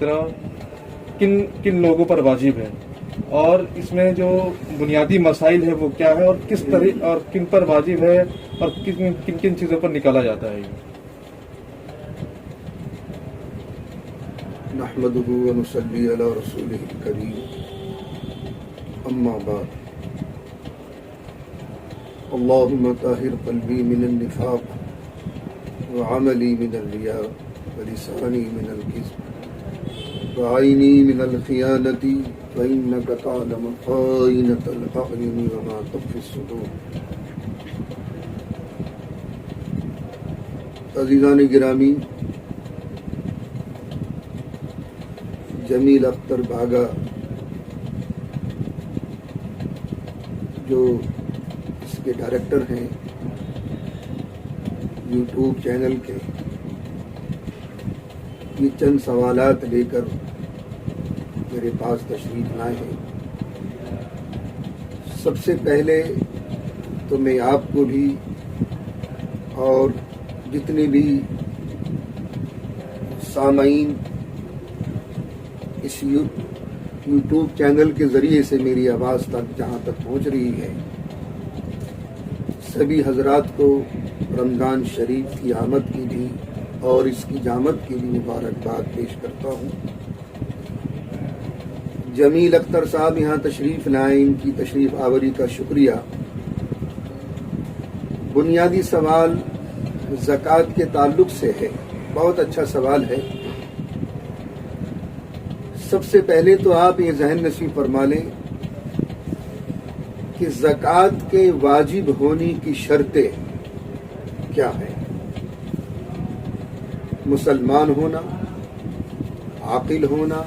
طرح کن کن لوگوں پر واجب ہے اور اس میں جو بنیادی مسائل ہے وہ کیا ہے اور کس طرح اور کن پر واجب ہے اور کن کن کن چیزوں پر نکالا جاتا ہے نحمده ونصلي على رسوله الكريم اما بعد اللهم طهر قلبي من النفاق وعملي من الرياء ولساني من الكذب وعيني من الخيانة فإنك تعلم خائنة الأعين وما تخفي الصدور. عزیزان گرامی، جمیل اختر بھاگا جو اس کے ڈائریکٹر ہیں یوٹیوب چینل کے، یہ چند سوالات لے کر میرے پاس تشریف لائے ہیں. سب سے پہلے تو میں آپ کو بھی اور جتنے بھی سامعین اس یوٹیوب چینل کے ذریعے سے میری آواز تک جہاں تک پہنچ رہی ہے، سبھی حضرات کو رمضان شریف کی آمد کی بھی اور اس کی جامد کی بھی مبارکباد پیش کرتا ہوں. جمیل اختر صاحب یہاں تشریف لائیں، ان کی تشریف آوری کا شکریہ. بنیادی سوال زکوٰۃ کے تعلق سے ہے، بہت اچھا سوال ہے. سب سے پہلے تو آپ یہ ذہن نشین فرما لیں کہ زکوٰۃ کے واجب ہونے کی شرطیں کیا ہیں. مسلمان ہونا، عاقل ہونا،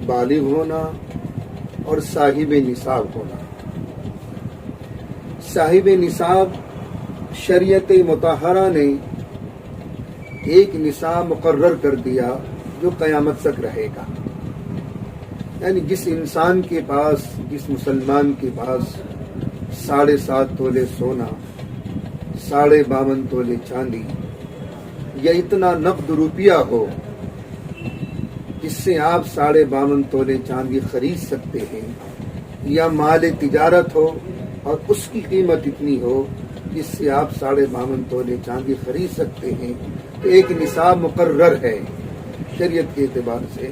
بالغ ہونا اور صاحب نصاب ہونا. صاحب نصاب شریعت مطہرہ نے ایک نصاب مقرر کر دیا جو قیامت تک رہے گا. یعنی جس انسان کے پاس، جس مسلمان کے پاس 7.5 تولے سونا، 52.5 تولے چاندی یا اتنا نقد روپیہ ہو جس سے آپ 52.5 تولے چاندی خرید سکتے ہیں، یا مال تجارت ہو اور اس کی قیمت اتنی ہو جس سے آپ 52.5 تولے چاندی خرید سکتے ہیں، تو ایک نصاب مقرر ہے شریعت کے اعتبار سے.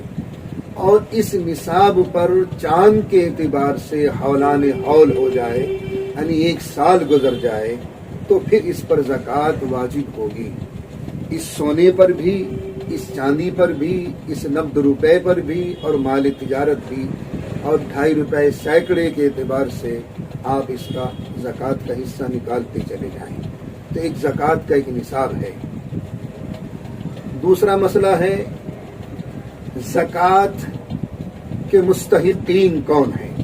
اور اس نصاب پر چاند کے اعتبار سے حولان حول ہو جائے، یعنی 1 سال گزر جائے، تو پھر اس پر زکوٰۃ واجب ہوگی. اس سونے پر بھی، اس چاندی پر بھی، اس نقد روپے پر بھی اور مال تجارت بھی، اور 2.5 روپے سینکڑے کے اعتبار سے آپ اس کا زکوٰۃ کا حصہ نکالتے چلے جائیں. تو ایک زکوٰۃ کا ایک نصاب ہے. دوسرا مسئلہ ہے زکوٰۃ کے مستحقین کون ہیں.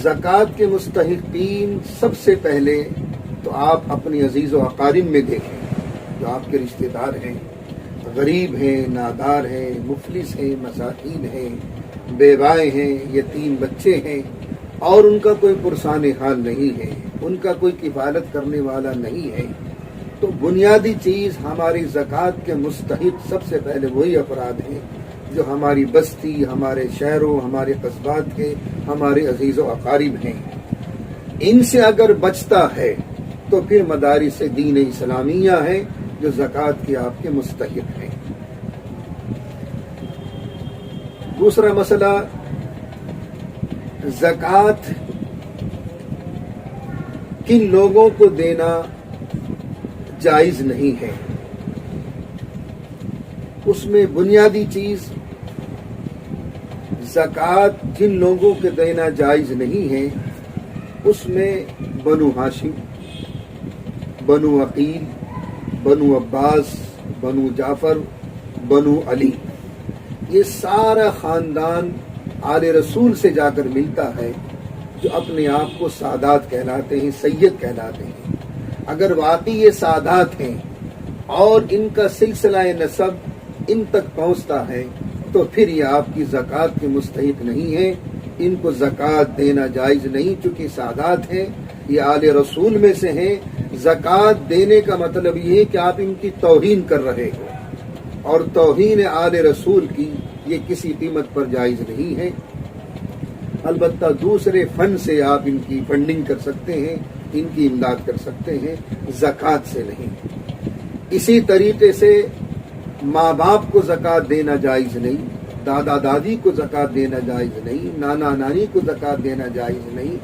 زکوٰۃ کے مستحقین سب سے پہلے تو آپ اپنی عزیز و اقارب میں دیکھیں، جو آپ کے رشتہ دار ہیں، غریب ہیں، نادار ہیں، مفلس ہیں، مساکین ہیں، بیوائیں ہیں، یتیم بچے ہیں اور ان کا کوئی پرسان حال نہیں ہے، ان کا کوئی کفالت کرنے والا نہیں ہے. تو بنیادی چیز ہماری زکوٰۃ کے مستحق سب سے پہلے وہی افراد ہیں جو ہماری بستی، ہمارے شہروں، ہمارے قصبات کے ہمارے عزیز و اقارب ہیں. ان سے اگر بچتا ہے تو پھر مدارس دین اسلامیہ ہیں جو زکوٰۃ کے آپ کے مستحق ہیں. دوسرا مسئلہ، زکوٰۃ کن لوگوں کو دینا جائز نہیں ہے. اس میں بنیادی چیز زکوٰۃ جن لوگوں کے دینا جائز نہیں ہے، اس میں بنو ہاشم، بنو عقیل، بنو عباس، بنو جعفر، بنو علی، یہ سارا خاندان آل رسول سے جا کر ملتا ہے جو اپنے آپ کو سادات کہلاتے ہیں، سید کہلاتے ہیں. اگر واقعی یہ سادات ہیں اور ان کا سلسلہ نسب ان تک پہنچتا ہے تو پھر یہ آپ کی زکوٰۃ کے مستحق نہیں ہیں. ان کو زکوٰۃ دینا جائز نہیں، چونکہ سادات ہیں، یہ آل رسول میں سے ہیں. زکوٰۃ دینے کا مطلب یہ ہے کہ آپ ان کی توہین کر رہے ہو، اور توہین آل رسول کی یہ کسی قیمت پر جائز نہیں ہے۔ البتہ دوسرے فنڈ سے آپ ان کی فنڈنگ کر سکتے ہیں، ان کی امداد کر سکتے ہیں، زکوٰۃ سے نہیں۔ اسی طریقے سے ماں باپ کو زکوٰۃ دینا جائز نہیں، دادا دادی کو زکوٰۃ دینا جائز نہیں، نانا نانی کو زکوٰۃ دینا جائز نہیں۔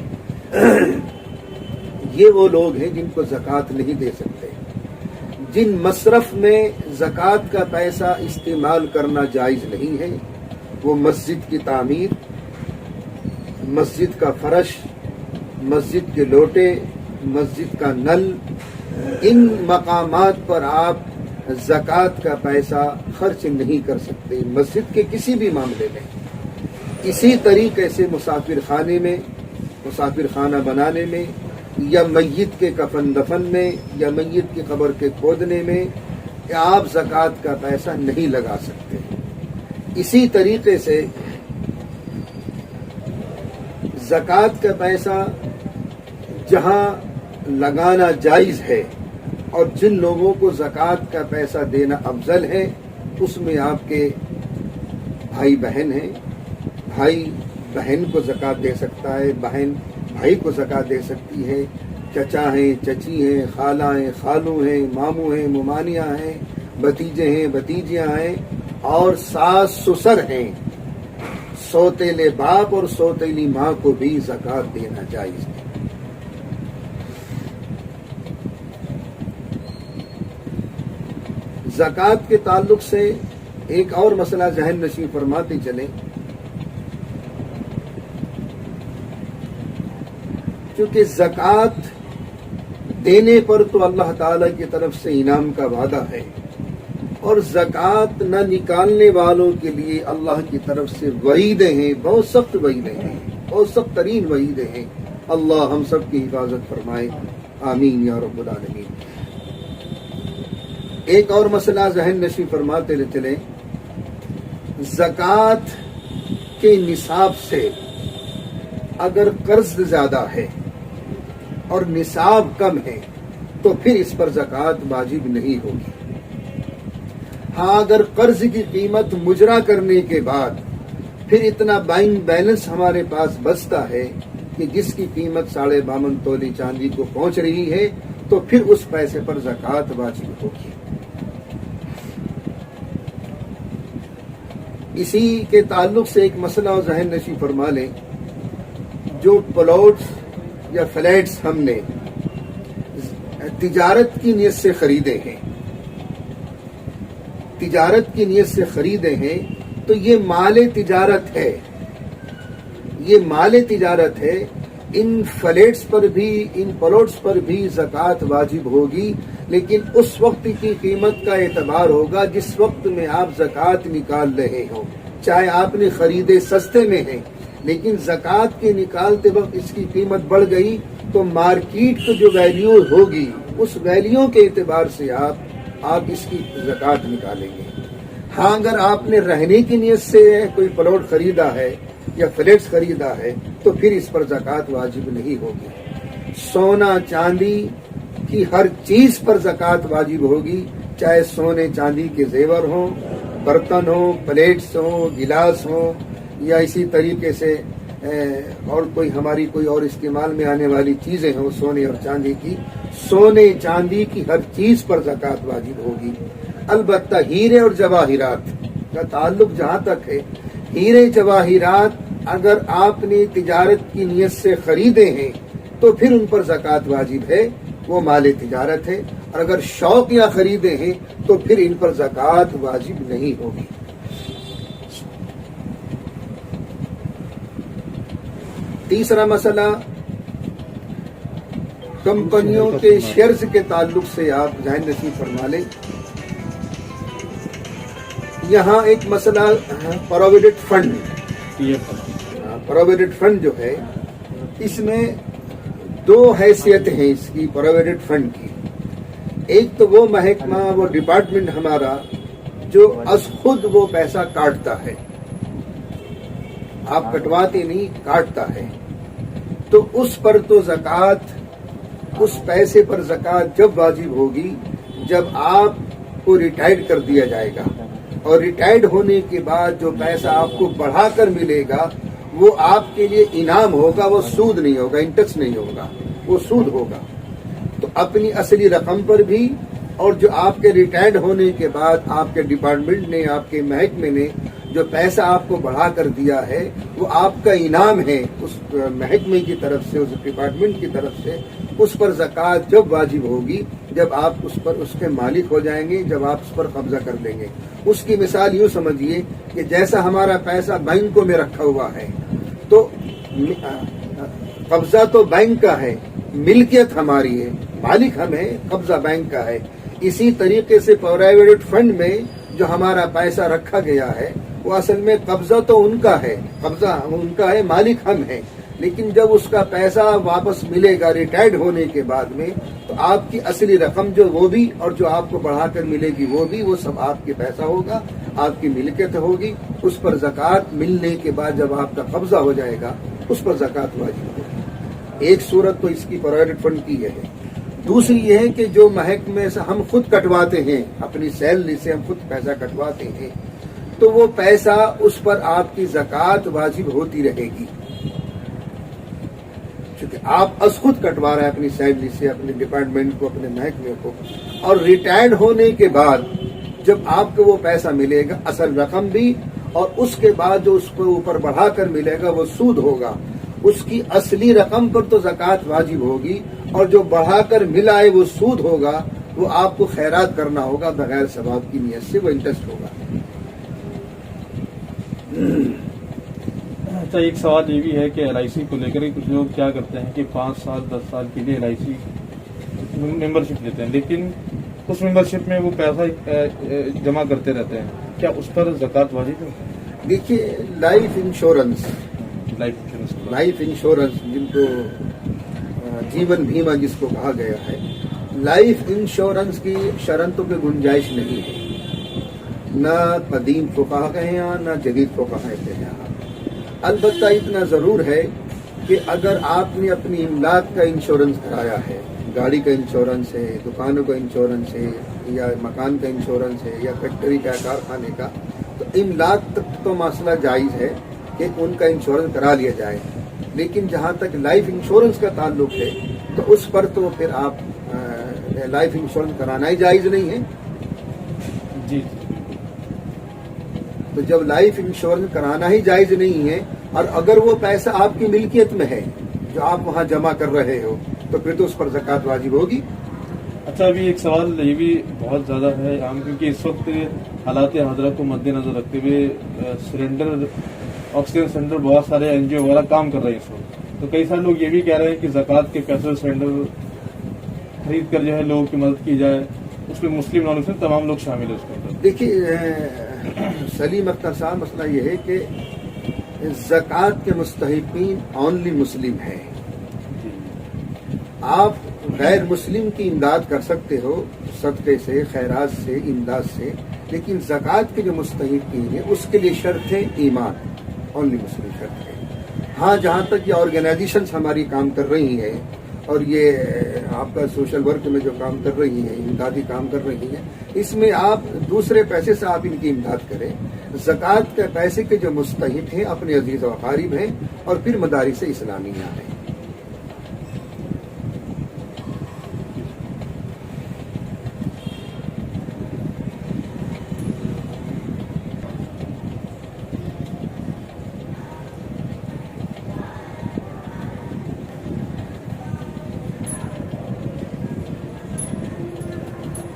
یہ وہ لوگ ہیں جن کو زکوٰۃ نہیں دے سکتے۔ جن مصرف میں زکوٰۃ کا پیسہ استعمال کرنا جائز نہیں ہے وہ مسجد کی تعمیر، مسجد کا فرش، مسجد کے لوٹے، مسجد کا نل، ان مقامات پر آپ زکوٰۃ کا پیسہ خرچ نہیں کر سکتے مسجد کے کسی بھی معاملے میں۔ اسی طریقے سے مسافر خانے میں، مسافر خانہ بنانے میں، یا میت کے کفن دفن میں، یا میت کی قبر کے کھودنے میں آپ زکوٰۃ کا پیسہ نہیں لگا سکتے۔ اسی طریقے سے زکوٰۃ کا پیسہ جہاں لگانا جائز ہے اور جن لوگوں کو زکوٰۃ کا پیسہ دینا افضل ہے اس میں آپ کے بھائی بہن ہیں، بھائی بہن کو زکوٰۃ دے سکتا ہے، بہن بھائی کو زکوٰۃ دے سکتی ہے، چچا ہیں، چچی ہیں، خالہ ہیں، خالو ہیں، ماموں ہیں، ممانیاں ہیں، بھتیجے ہیں، بھتیجیاں ہیں، اور ساس سسر ہیں۔ سوتیلے باپ اور سوتیلی ماں کو بھی زکوٰۃ دینا جائز ہے۔ زکوٰۃ کے تعلق سے ایک اور مسئلہ ذہن نشین فرماتے چلیں۔ چونکہ زکوٰۃ دینے پر تو اللہ تعالی کی طرف سے انعام کا وعدہ ہے، اور زکوٰۃ نہ نکالنے والوں کے لیے اللہ کی طرف سے وعیدیں ہیں، بہت سخت وعیدیں ہیں، بہت سخت ترین وعیدیں ہیں۔ اللہ ہم سب کی حفاظت فرمائے، آمین یا رب العالمین۔ ایک اور مسئلہ ذہن نشین فرماتے چلیں، زکوٰۃ کے نصاب سے اگر قرض زیادہ ہے اور نصاب کم ہے تو پھر اس پر زکوٰۃ واجب نہیں ہوگی۔ ہاں اگر قرض کی قیمت مجرا کرنے کے بعد پھر اتنا بینک بیلنس ہمارے پاس بچتا ہے کہ جس کی قیمت 52.5 تولی چاندی کو پہنچ رہی ہے تو پھر اس پیسے پر زکوٰۃ واجب ہوگی۔ اسی کے تعلق سے ایک مسئلہ اور ذہن نشین فرما لیں، جو پلاٹس یا فلیٹس ہم نے تجارت کی نیت سے خریدے ہیں، تجارت کی نیت سے خریدے ہیں تو یہ مال تجارت ہے، یہ مال تجارت ہے۔ ان فلیٹس پر بھی، ان پلاٹس پر بھی زکوٰۃ واجب ہوگی، لیکن اس وقت کی قیمت کا اعتبار ہوگا جس وقت میں آپ زکوٰۃ نکال رہے ہوں۔ چاہے آپ نے خریدے سستے میں ہیں لیکن زکوٰۃ کے نکالتے وقت اس کی قیمت بڑھ گئی تو مارکیٹ کو جو ویلیو ہوگی اس ویلیو کے اعتبار سے آپ اس کی زکوٰۃ نکالیں گے۔ ہاں اگر آپ نے رہنے کی نیت سے کوئی پلاٹ خریدا ہے یا فلیٹس خریدا ہے تو پھر اس پر زکوٰۃ واجب نہیں ہوگی۔ سونا چاندی کی ہر چیز پر زکوٰۃ واجب ہوگی، چاہے سونے چاندی کے زیور ہوں، برتن ہوں، پلیٹس ہوں، گلاس ہوں، یا اسی طریقے سے اور کوئی ہماری کوئی اور استعمال میں آنے والی چیزیں ہوں سونے اور چاندی کی، سونے چاندی کی ہر چیز پر زکوٰۃ واجب ہوگی۔ البتہ ہیرے اور جواہرات کا تعلق جہاں تک ہے، ہیرے جواہرات اگر آپ نے تجارت کی نیت سے خریدے ہیں تو پھر ان پر زکوٰۃ واجب ہے، وہ مال تجارت ہے، اور اگر شوق یا خریدے ہیں تو پھر ان پر زکوٰۃ واجب نہیں ہوگی۔ تیسرا مسئلہ کمپنیوں کے شیئرز کے تعلق سے آپ ذہن نشین فرما لیں۔ یہاں ایک مسئلہ پروویڈنٹ فنڈ، پروویڈنٹ فنڈ جو ہے اس میں دو حیثیت ہیں اس کی پروویڈنٹ فنڈ کی۔ ایک تو وہ محکمہ، وہ ڈپارٹمنٹ ہمارا جو از خود وہ پیسہ کاٹتا ہے، آپ کٹواتے نہیں، کاٹتا ہے، تو اس پر تو زکوٰۃ، اس پیسے پر زکوٰۃ جب واجب ہوگی جب آپ کو ریٹائرڈ کر دیا جائے گا، اور ریٹائرڈ ہونے کے بعد جو پیسہ آپ کو بڑھا کر ملے گا وہ آپ کے لیے انعام ہوگا، وہ سود نہیں ہوگا، انٹرسٹ نہیں ہوگا، وہ سود ہوگا۔ تو اپنی اصلی رقم پر بھی اور جو آپ کے ریٹائرڈ ہونے کے بعد آپ کے ڈپارٹمنٹ نے، آپ کے محکمے نے جو پیسہ آپ کو بڑھا کر دیا ہے وہ آپ کا انعام ہے، اس محکمے کی طرف سے، اس ڈپارٹمنٹ کی طرف سے۔ اس پر زکوٰۃ جب واجب ہوگی جب آپ اس کے مالک ہو جائیں گے، جب آپ اس پر قبضہ کر لیں گے۔ اس کی مثال یوں سمجھیے کہ جیسا ہمارا پیسہ بینکوں میں رکھا ہوا ہے تو قبضہ تو بینک کا ہے، ملکیت ہماری ہے، مالک ہم ہے، قبضہ بینک کا ہے۔ اسی طریقے سے پروویڈنٹ فنڈ میں جو ہمارا پیسہ رکھا گیا ہے وہ اصل میں قبضہ تو ان کا ہے، قبضہ ان کا ہے، مالک ہم ہیں، لیکن جب اس کا پیسہ واپس ملے گا ریٹائرڈ ہونے کے بعد میں تو آپ کی اصلی رقم جو وہ بھی اور جو آپ کو بڑھا کر ملے گی وہ بھی، وہ سب آپ کے پیسہ ہوگا، آپ کی ملکیت ہوگی۔ اس پر زکوٰۃ ملنے کے بعد جب آپ کا قبضہ ہو جائے گا اس پر زکوٰۃ واجب ہوگی۔ ایک صورت تو اس کی پروویڈنٹ فنڈ کی یہ ہے۔ دوسری یہ ہے کہ جو محکمے سے ہم خود کٹواتے ہیں، اپنی سیلری سے ہم خود پیسہ کٹواتے ہیں تو وہ پیسہ اس پر آپ کی زکوٰۃ واجب ہوتی رہے گی، چونکہ آپ از خود کٹوا رہے ہیں اپنی سیلری سے، اپنے ڈپارٹمنٹ کو، اپنے محکمے کو، اور ریٹائرڈ ہونے کے بعد جب آپ کو وہ پیسہ ملے گا، اصل رقم بھی اور اس کے بعد جو اس کو اوپر بڑھا کر ملے گا وہ سود ہوگا۔ اس کی اصلی رقم پر تو زکوٰۃ واجب ہوگی، اور جو بڑھا کر ملا ہے وہ سود ہوگا، وہ آپ کو خیرات کرنا ہوگا بغیر ثواب کی نیت سے، وہ انٹرسٹ ہوگا۔ اچھا، ایک سوال یہ بھی ہے کہ LIC کو لے کر کچھ لوگ کیا کرتے ہیں کہ 5 سال 10 سال کے لیے LIC ممبرشپ لیتے ہیں، لیکن اس ممبرشپ میں وہ پیسہ جمع کرتے رہتے ہیں، کیا اس پر زکوٰۃ واجب ہے؟ دیکھیے، لائف انشورنس جن کو جیون بیمہ جس کو کہا گیا ہے، لائف انشورنس کی شرطوں کی گنجائش نہیں ہے، نہ قدیم فقہا کے یہاں نہ جدید فقہا کے یہاں۔ البتہ اتنا ضرور ہے کہ اگر آپ نے اپنی املاک کا انشورنس کرایا ہے، گاڑی کا انشورنس ہے، دکانوں کا انشورنس ہے، یا مکان کا انشورنس ہے، یا فیکٹری کا، کارخانے کا، تو املاک تک تو مسئلہ جائز ہے کہ ان کا انشورنس کرا لیا جائے، لیکن جہاں تک لائف انشورنس کا تعلق ہے تو اس پر تو پھر آپ لائف انشورنس کرانا ہی جائز نہیں ہے۔ جی، تو جب لائف انشورنس کرانا ہی جائز نہیں ہے اور اگر وہ پیسہ آپ کی ملکیت میں ہے جو آپ وہاں جمع کر رہے ہو تو پھر تو اس پر زکوٰۃ واجب ہوگی۔ اچھا، ابھی ایک سوال یہ بھی بہت زیادہ ہے عام، کیونکہ اس وقت حالات حاضرہ کو مد نظر رکھتے ہوئے سلنڈر، آکسیجن سلنڈر بہت سارے NGO وغیرہ کام کر رہے ہیں اس وقت، تو کئی سارے لوگ یہ بھی کہہ رہے ہیں کہ زکوٰۃ کے پیسے سلنڈر خرید کر جو ہے لوگوں کی مدد کی جائے، اس میں مسلم نان مسلم تمام لوگ شامل ہیں اس کے اندر۔ دیکھیے سلیم اختر صاحب، مسئلہ یہ ہے کہ زکوٰۃ کے مستحقین اونلی مسلم ہیں۔ آپ غیر مسلم کی امداد کر سکتے ہو صدقے سے، خیرات سے، امداد سے، لیکن زکوٰۃ کے جو مستحقین ہیں اس کے لیے شرط ہے ایمان، اونلی مسلم شرط ہے۔ ہاں، جہاں تک یہ آرگنائزیشنز ہماری کام کر رہی ہیں اور یہ آپ کا سوشل ورک میں جو کام کر رہی ہیں، امدادی کام کر رہی ہیں، اس میں آپ دوسرے پیسے سے آپ ان کی امداد کریں۔ زکوٰۃ کے پیسے کے جو مستحق ہیں اپنے عزیز و اقارب ہیں اور پھر مدارس اسلامیہ ہیں۔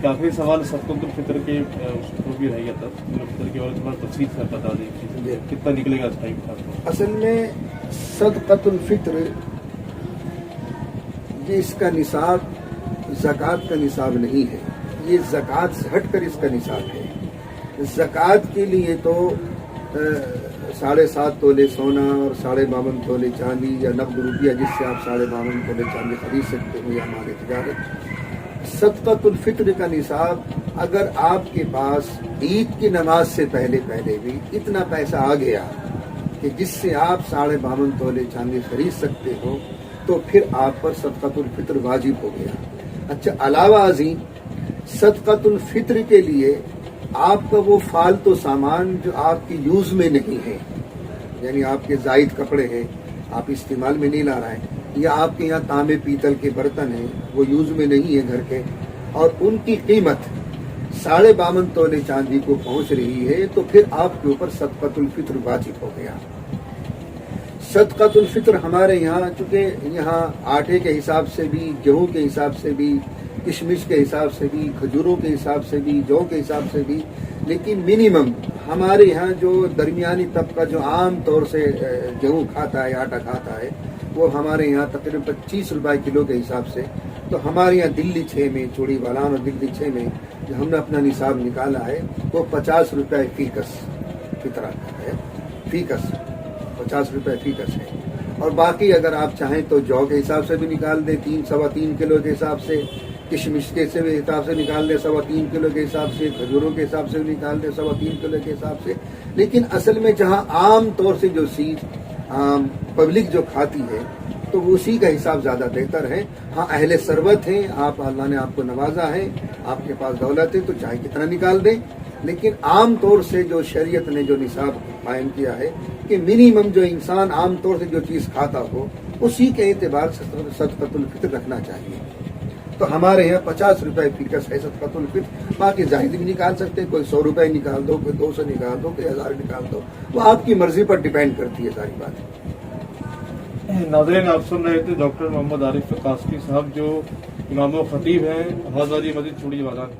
آخری سوال صدقۃ الفطر کے اس کو بھی رہ گیا تھا، فطر کے اور تھوڑا تفصیل سے بتا دیں کتنا نکلے گا اس ٹائم کا۔ اصل میں صدقۃ الفطر یہ اس کا نصاب زکوٰۃ کا نصاب نہیں ہے، یہ زکوٰۃ سے ہٹ کر اس کا نصاب ہے۔ زکوٰۃ کے لیے تو 7.5 تولے سونا اور 52 تولے چاندی یا نقد روپیہ جس سے آپ 52 تولے چاندی خرید سکتے ہو یا مال تجارت۔ صدقۃ الفطر کا نصاب اگر آپ کے پاس عید کی نماز سے پہلے بھی اتنا پیسہ آ گیا کہ جس سے آپ 52 تولے چاندی خرید سکتے ہو تو پھر آپ پر صدقۃ الفطر واجب ہو گیا۔ اچھا، علاوہ ازیں صدقۃ الفطر کے لیے آپ کا وہ فالتو سامان جو آپ کی یوز میں نہیں ہے، یعنی آپ کے زائد کپڑے ہیں، آپ استعمال میں نہیں لا رہے ہیں، یا آپ کے یہاں تانبے پیتل کے برتن ہیں وہ یوز میں نہیں ہے گھر کے، اور ان کی قیمت 52.5 تولے چاندی کو پہنچ رہی ہے، تو پھر آپ کے اوپر صدقۃ الفطر واجب ہو گیا۔ صدقۃ الفطر ہمارے یہاں چونکہ یہاں آٹے کے حساب سے بھی، گیہوں کے حساب سے بھی، کشمش کے حساب سے بھی، کھجوروں کے حساب سے بھی، جو کے حساب سے بھی، لیکن منیمم ہمارے یہاں جو درمیانی طبقہ جو عام طور سے گیہوں کھاتا ہے، آٹا کھاتا ہے، وہ ہمارے یہاں تقریباً 25 روپے کلو کے حساب سے، تو ہمارے یہاں دلی 6 میں، چوڑی والان اور دلی 6 میں جو ہم نے اپنا نصاب نکالا ہے وہ 50 روپے فی کس فطرہ کا ہے، فی کس 50 روپے فی کس ہے۔ اور باقی اگر آپ چاہیں تو جو کے حساب سے بھی نکال دیں، 3.25 کلو کے حساب سے، کشمش کے حساب سے نکال دیں 3.25 کلو کے حساب سے، کھجوروں کے حساب سے بھی نکال دیں 3.25 کلو کے حساب سے، لیکن اصل میں جہاں عام طور سے جو چیز پبلک جو کھاتی ہے تو اسی کا حساب زیادہ بہتر ہے۔ ہاں اہل ثروت ہیں، آپ اللہ نے آپ کو نوازا ہے، آپ کے پاس دولت ہے تو چاہے کتنا نکال دیں، لیکن عام طور سے جو شریعت نے جو نصاب قائم کیا ہے کہ منیمم جو انسان عام طور سے جو چیز کھاتا ہو اسی کے اعتبار سے صدقۃ الفطر رکھنا چاہیے۔ تو ہمارے یہاں 50 روپے فی کس ہے صدقۃ الفطر، باقی زاہد بھی نکال سکتے، کوئی 100 روپے نکال دو، کوئی 200 نکال دو، کوئی 1000 نکال دو، وہ آپ کی مرضی پر ڈیپینڈ کرتی ہے ساری بات۔ ناظرین، آپ سن رہے تھے ڈاکٹر محمد عارف قاسمی صاحب جو امام و خطیب ہیں حضرت مسجد چوڑی والان۔